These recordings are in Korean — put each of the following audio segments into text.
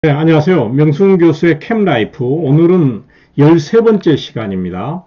네, 안녕하세요. 명승 교수의 캠라이프. 오늘은 13번째 시간입니다.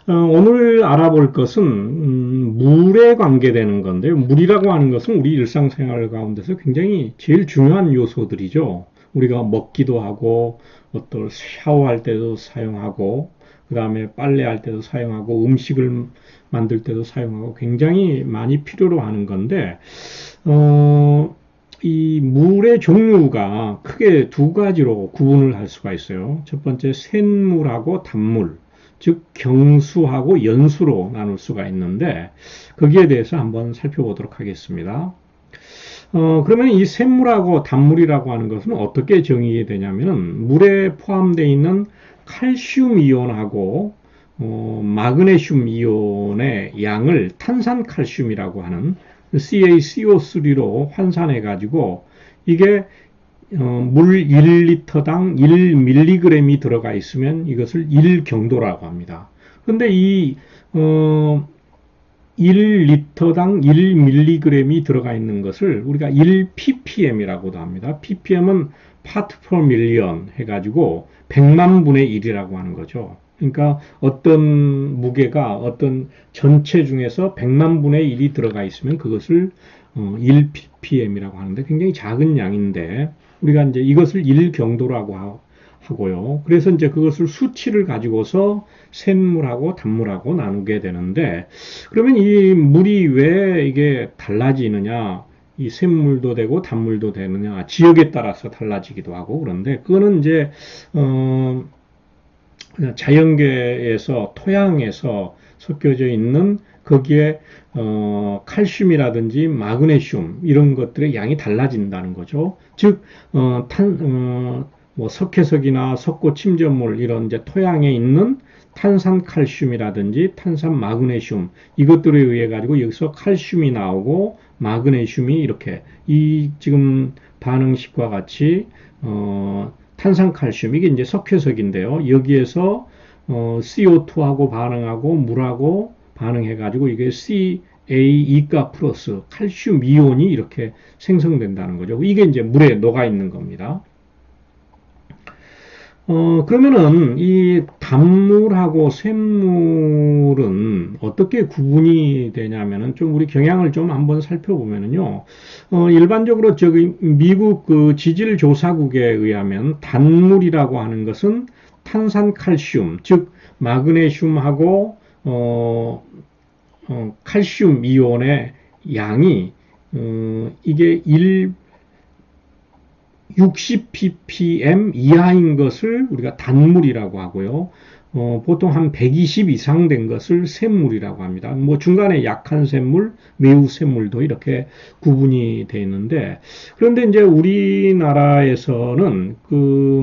오늘 알아볼 것은 물에 관계되는 건데요. 물이라고 하는 것은 우리 일상생활 가운데서 굉장히 제일 중요한 요소들이죠. 우리가 먹기도 하고 어떤 샤워할 때도 사용하고 그 다음에 빨래할 때도 사용하고 음식을 만들 때도 사용하고 굉장히 많이 필요로 하는 건데 이 물의 종류가 크게 두 가지로 구분을 할 수가 있어요. 첫 번째 샘물하고 단물, 즉 경수하고 연수로 나눌 수가 있는데 거기에 대해서 한번 살펴보도록 하겠습니다. 그러면 이 샘물하고 단물이라고 하는 것은 어떻게 정의되냐면은 물에 포함되어 있는 칼슘 이온하고 마그네슘 이온의 양을 탄산칼슘이라고 하는 CaCO3로 환산해 가지고 이게 물 1리터당 1mg이 들어가 있으면 이것을 1경도라고 합니다. 그런데 이 1리터당 1mg이 들어가 있는 것을 우리가 1ppm이라고도 합니다. ppm은 파트 퍼 밀리언 해가지고 100만 분의 1이라고 하는 거죠. 그러니까 어떤 무게가 어떤 전체 중에서 100만 분의 1이 들어가 있으면 그것을 1ppm이라고 하는데 굉장히 작은 양인데 우리가 이제 이것을 1경도라고 하고요. 그래서 이제 그것을 수치를 가지고서 샘물하고 단물하고 나누게 되는데 그러면 이 물이 왜 이게 달라지느냐? 이 샘물도 되고 단물도 되느냐? 지역에 따라서 달라지기도 하고 그런데 그거는 이제 자연계에서 토양에서 섞여져 있는 거기에 칼슘이라든지 마그네슘 이런 것들의 양이 달라진다는 거죠. 즉 뭐 석회석이나 석고 침전물 이런 이제 토양에 있는 탄산칼슘이라든지 탄산 마그네슘 이것들에 의해 가지고 여기서 칼슘이 나오고 마그네슘이 이렇게 이 지금 반응식과 같이 탄산칼슘 이게 이제 석회석인데요. 여기에서 CO2하고 반응하고 물하고 반응해 가지고 이게 CaE가 플러스 칼슘 이온이 이렇게 생성된다는 거죠. 이게 이제 물에 녹아 있는 겁니다. 그러면은 이 단물하고 샘물은 어떻게 구분이 되냐면은 좀 우리 경향을 좀 한번 살펴보면은요. 일반적으로 저기 미국 그 지질조사국에 의하면 단물이라고 하는 것은 탄산칼슘, 즉 마그네슘하고 칼슘 이온의 양이 이게 60ppm 이하인 것을 우리가 단물이라고 하고요. 보통 한 120 이상 된 것을 샘물이라고 합니다. 뭐 중간에 약한 샘물, 매우 샘물도 이렇게 구분이 되어 있는데 그런데 이제 우리나라에서는 그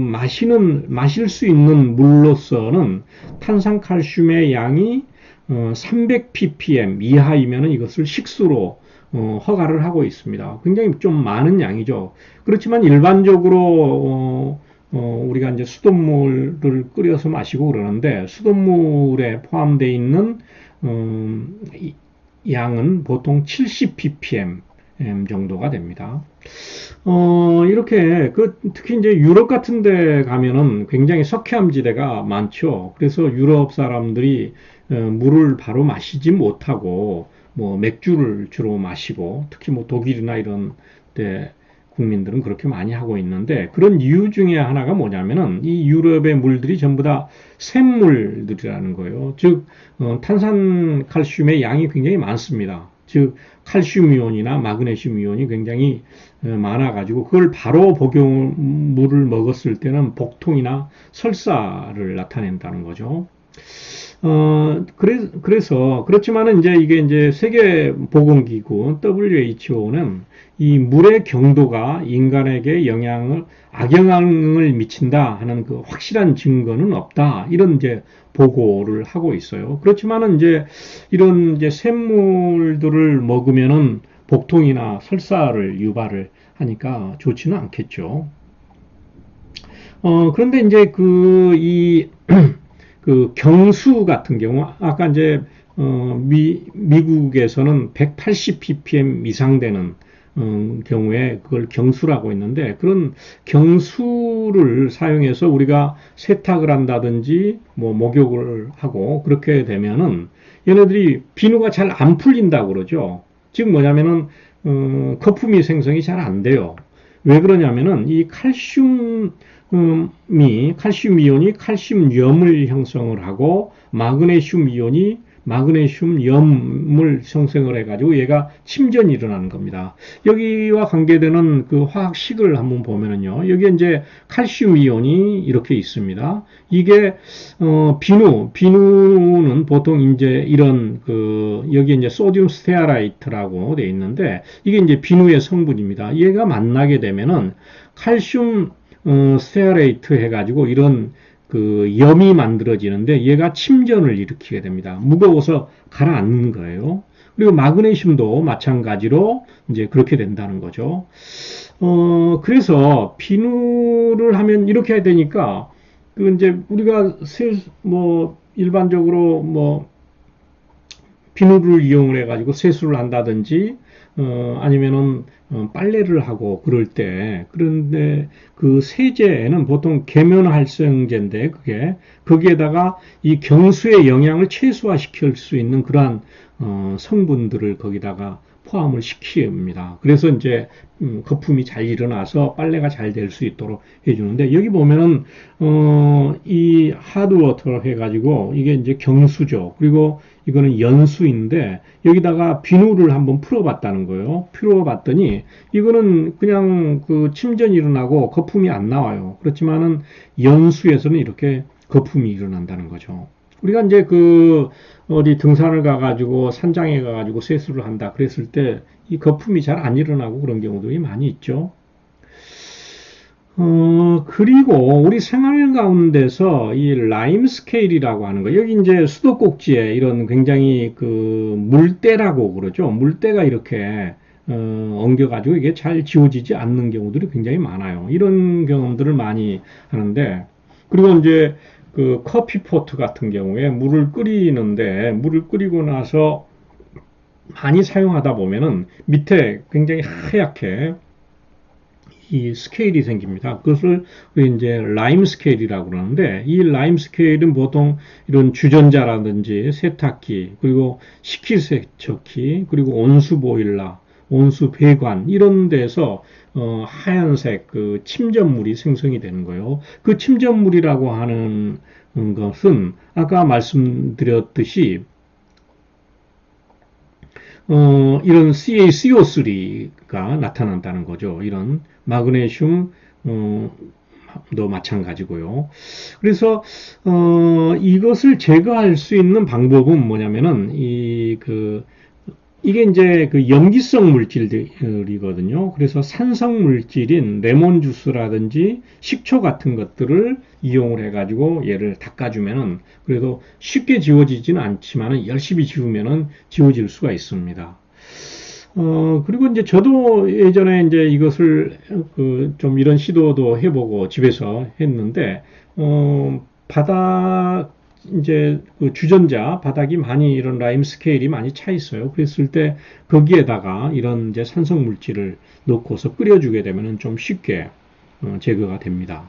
마실 수 있는 물로서는 탄산칼슘의 양이 300ppm 이하이면 이것을 식수로 허가를 하고 있습니다. 굉장히 좀 많은 양이죠. 그렇지만 일반적으로 우리가 이제 수돗물을 끓여서 마시고 그러는데 수돗물에 포함되어 있는 양은 보통 70ppm 정도가 됩니다. 이렇게 특히 이제 유럽 같은 데 가면은 굉장히 석회암 지대가 많죠. 그래서 유럽 사람들이 물을 바로 마시지 못하고 뭐 맥주를 주로 마시고 특히 뭐 독일이나 이런 데 국민들은 그렇게 많이 하고 있는데 그런 이유 중에 하나가 뭐냐면은 이 유럽의 물들이 전부 다 샘물들이라는 거예요. 즉 탄산 칼슘의 양이 굉장히 많습니다. 즉 칼슘 이온이나 마그네슘 이온이 굉장히 많아가지고 그걸 바로 물을 먹었을 때는 복통이나 설사를 나타낸다는 거죠. 그렇지만은 이제 이게 이제 세계보건기구 WHO는 이 물의 경도가 인간에게 악영향을 미친다 하는 그 확실한 증거는 없다. 이런 이제 보고를 하고 있어요. 그렇지만은 이제 이런 이제 샘물들을 먹으면은 복통이나 설사를 유발을 하니까 좋지는 않겠죠. 그런데 이제 그 경수 같은 경우 아까 이제 미국에서는 180 ppm 이상 되는 경우에 그걸 경수라고 했는데, 그런 경수를 사용해서 우리가 세탁을 한다든지 뭐 목욕을 하고 그렇게 되면은 얘네들이 비누가 잘 안 풀린다고 그러죠. 즉 뭐냐면은 거품이 생성이 잘 안 돼요. 왜 그러냐면은 이 칼슘 이온이 칼슘염을 형성을 하고 마그네슘 이온이 마그네슘 염을 생성을 해가지고 얘가 침전이 일어나는 겁니다. 여기와 관계되는 그 화학식을 한번 보면은요, 여기 이제 칼슘 이온이 이렇게 있습니다. 이게 비누는 보통 이제 이런 그 여기 이제 소듐 스테아라이트라고 돼 있는데 이게 이제 비누의 성분입니다. 얘가 만나게 되면은 칼슘 스테아레이트 해가지고 이런 그 염이 만들어지는데 얘가 침전을 일으키게 됩니다. 무거워서 가라앉는 거예요. 그리고 마그네슘도 마찬가지로 이제 그렇게 된다는 거죠. 그래서 비누를 하면 이렇게 해야 되니까 그 이제 우리가 뭐 일반적으로 뭐 비누를 이용을 해가지고 세수를 한다든지 아니면은 빨래를 하고 그럴 때 그런데 그 세제는 보통 계면활성제인데 그게 거기에다가 이 경수의 영향을 최소화시킬 수 있는 그러한 성분들을 거기다가 포함을 시킵니다. 그래서 이제 거품이 잘 일어나서 빨래가 잘 될 수 있도록 해주는데 여기 보면은 이 하드워터 해가지고 이게 이제 경수죠. 그리고 이거는 연수인데 여기다가 비누를 한번 풀어봤다는 거예요. 풀어봤더니 이거는 그냥 그 침전이 일어나고 거품이 안 나와요. 그렇지만은 연수에서는 이렇게 거품이 일어난다는 거죠. 우리가 이제 그 어디 등산을 가가지고 산장에 가가지고 세수를 한다 그랬을 때 이 거품이 잘 안 일어나고 그런 경우들이 많이 있죠. 그리고 우리 생활 가운데서 이 라임 스케일이라고 하는 거, 여기 이제 수도꼭지에 이런 굉장히 그 물때라고 그러죠. 물때가 이렇게 엉겨가지고 이게 잘 지워지지 않는 경우들이 굉장히 많아요. 이런 경험들을 많이 하는데, 그리고 이제 그 커피포트 같은 경우에 물을 끓이는데, 물을 끓이고 나서 많이 사용하다 보면은 밑에 굉장히 하얗게 이 스케일이 생깁니다. 그것을 우리 이제 라임 스케일이라고 그러는데 이 라임 스케일은 보통 이런 주전자라든지 세탁기 그리고 식기세척기 그리고 온수 보일러, 온수 배관 이런 데서 하얀색 그 침전물이 생성이 되는 거예요. 그 침전물이라고 하는 것은 아까 말씀드렸듯이 이런 CaCO3가 나타난다는 거죠. 이런 마그네슘, 도 마찬가지고요. 그래서, 이것을 제거할 수 있는 방법은 뭐냐면은, 이게 이제 그 염기성 물질들이거든요. 그래서 산성 물질인 레몬 주스라든지 식초 같은 것들을 이용을 해가지고 얘를 닦아주면은 그래도 쉽게 지워지지는 않지만은 열심히 지우면은 지워질 수가 있습니다. 그리고 이제 저도 예전에 이제 이것을 좀 이런 시도도 해보고 집에서 했는데, 바닥 이제 그 주전자 바닥이 많이 이런 라임 스케일이 많이 차 있어요. 그랬을 때 거기에다가 이런 이제 산성 물질을 넣고서 끓여주게 되면은 좀 쉽게 제거가 됩니다.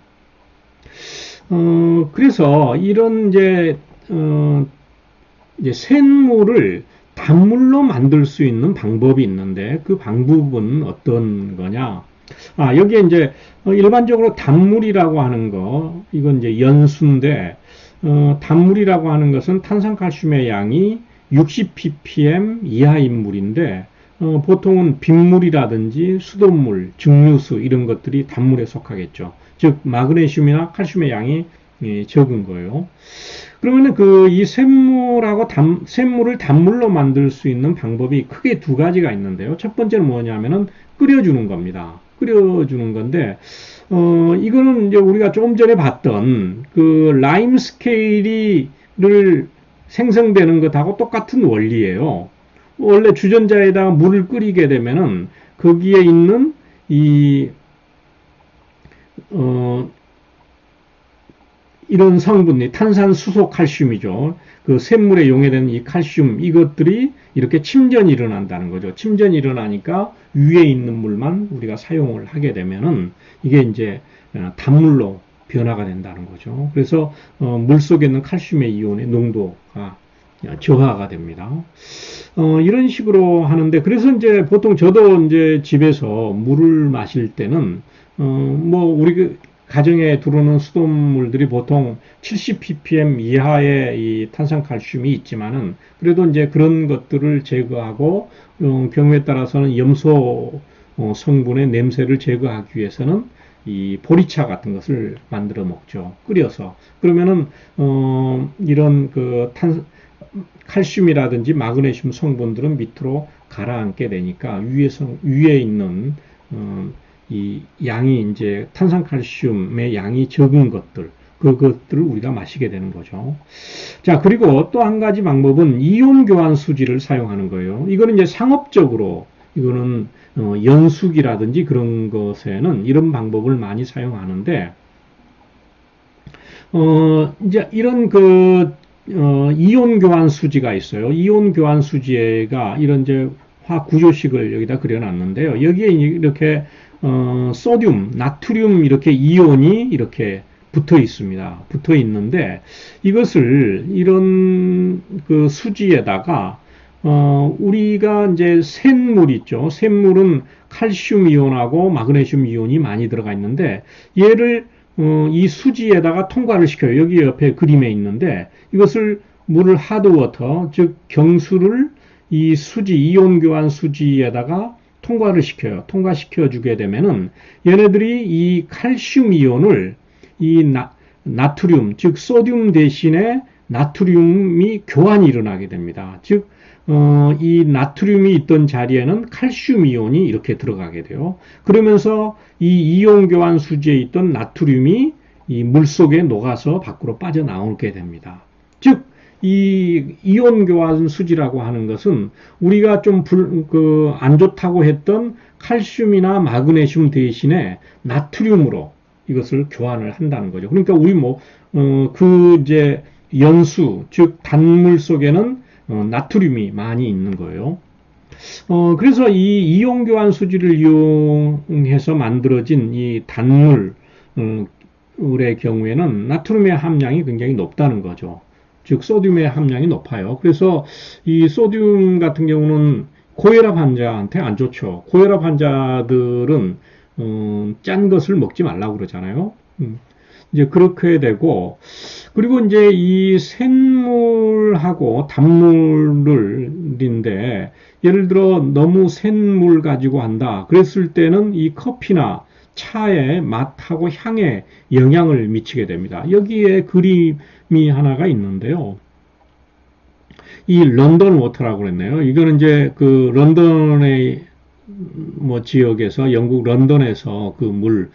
그래서 이런 이제 샘물을 단물로 만들 수 있는 방법이 있는데 그 방법은 어떤 거냐? 여기에 이제 일반적으로 단물이라고 하는 거, 이건 이제 연수인데 단물이라고 하는 것은 탄산칼슘의 양이 60ppm 이하인 물인데 보통은 빗물이라든지 수돗물, 증류수 이런 것들이 단물에 속하겠죠. 즉 마그네슘이나 칼슘의 양이 적은 거예요. 그러면은 이 샘물을 단물로 만들 수 있는 방법이 크게 두 가지가 있는데요. 첫 번째는 뭐냐면은 끓여주는 겁니다. 끓여주는 건데, 이거는 이제 우리가 조금 전에 봤던 그 라임 스케일을 생성되는 것하고 똑같은 원리예요. 원래 주전자에다가 물을 끓이게 되면은 거기에 있는 이런 성분이 탄산수소 칼슘이죠. 그 샘물에 용해되는 이 칼슘 이것들이 이렇게 침전이 일어난다는 거죠. 침전이 일어나니까 위에 있는 물만 우리가 사용을 하게 되면은 이게 이제 단물로 변화가 된다는 거죠. 그래서 물 속에 있는 칼슘의 이온의 농도가 저하가 됩니다. 이런 식으로 하는데 그래서 이제 보통 저도 이제 집에서 물을 마실 때는 뭐 우리 그 가정에 들어오는 수돗물들이 보통 70ppm 이하의 이 탄산칼슘이 있지만은 그래도 이제 그런 것들을 제거하고 경우에 따라서는 염소 성분의 냄새를 제거하기 위해서는 이 보리차 같은 것을 만들어 먹죠. 끓여서. 그러면은 이런 그 칼슘이라든지 마그네슘 성분들은 밑으로 가라앉게 되니까 위에 있는 이 양이 이제 탄산칼슘의 양이 적은 것들 그것들을 우리가 마시게 되는 거죠. 자, 그리고 또 한 가지 방법은 이온 교환 수지를 사용하는 거예요. 이거는 이제 상업적으로 이거는 연수기라든지 그런 것에는 이런 방법을 많이 사용하는데 이제 이런 이온 교환 수지가 있어요. 이온 교환 수지가 이런 이제 화 구조식을 여기다 그려놨는데요. 여기에 이렇게 소듐, 나트륨 이렇게 이온이 이렇게 붙어 있습니다. 붙어 있는데 이것을 이런 그 수지에다가 우리가 이제 샘물 있죠. 샘물은 칼슘 이온하고 마그네슘 이온이 많이 들어가 있는데 얘를 이 수지에다가 통과를 시켜요. 여기 옆에 그림에 있는데 이것을 물을 하드워터 즉 경수를 이 수지 이온 교환 수지에다가 통과를 시켜요. 통과시켜 주게 되면은 얘네들이 이 칼슘 이온을 이 나트륨 즉 소듐 대신에 나트륨이 교환이 일어나게 됩니다. 즉 이 나트륨이 있던 자리에는 칼슘 이온이 이렇게 들어가게 돼요. 그러면서 이 이온 교환 수지에 있던 나트륨이 이 물 속에 녹아서 밖으로 빠져나오게 됩니다. 즉, 이 이온 교환 수지라고 하는 것은 우리가 좀 안 좋다고 했던 칼슘이나 마그네슘 대신에 나트륨으로 이것을 교환을 한다는 거죠. 그러니까 우리 이제 연수, 즉 단물 속에는 나트륨이 많이 있는 거예요. 그래서 이 이온 교환 수지를 이용해서 만들어진 이 단물의 경우에는 나트륨의 함량이 굉장히 높다는 거죠. 즉 소듐의 함량이 높아요. 그래서 이 소듐 같은 경우는 고혈압 환자한테 안 좋죠. 고혈압 환자들은 짠 것을 먹지 말라고 그러잖아요. 이제 그렇게 되고 그리고 이제 이 샘물하고 단물인데 예를 들어 너무 샘물 가지고 한다. 그랬을 때는 이 커피나 차의 맛하고 향에 영향을 미치게 됩니다. 여기에 그림이 하나가 있는데요. 이 런던 워터라고 그랬네요. 이거는 이제 그 런던의 지역에서 영국 런던에서 그 물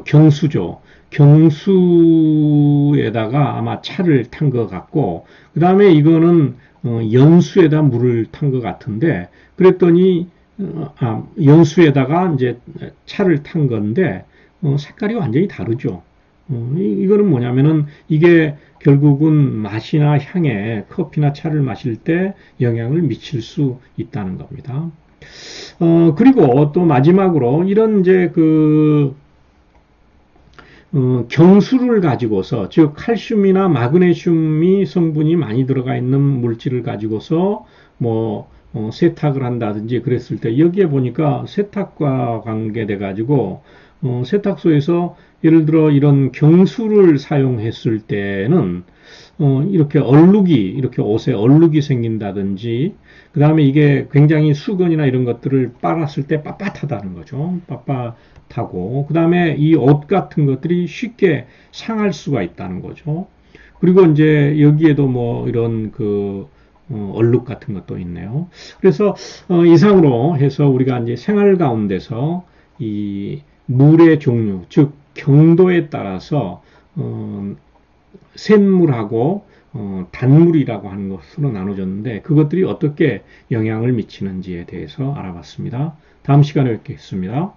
경수죠. 경수에다가 아마 차를 탄 것 같고 그 다음에 이거는 연수에다 물을 탄 것 같은데 그랬더니 연수에다가 이제 차를 탄 건데 색깔이 완전히 다르죠. 이거는 뭐냐면은 이게 결국은 맛이나 향에 커피나 차를 마실 때 영향을 미칠 수 있다는 겁니다. 그리고 또 마지막으로 이런 이제 경수를 가지고서 즉 칼슘이나 마그네슘이 성분이 많이 들어가 있는 물질을 가지고서 세탁을 한다든지 그랬을 때 여기에 보니까 세탁과 관계돼 가지고 세탁소에서 예를 들어 이런 경수를 사용했을 때는 이렇게 이렇게 옷에 얼룩이 생긴다든지 그 다음에 이게 굉장히 수건이나 이런 것들을 빨았을 때 빳빳하다는 거죠. 빳빳하고 그 다음에 이 옷 같은 것들이 쉽게 상할 수가 있다는 거죠. 그리고 이제 여기에도 이런 얼룩 같은 것도 있네요. 그래서 이상으로 해서 우리가 이제 생활 가운데서 이 물의 종류, 즉 경도에 따라서 샘물하고 단물이라고 하는 것으로 나눠졌는데 그것들이 어떻게 영향을 미치는지에 대해서 알아봤습니다. 다음 시간에 뵙겠습니다.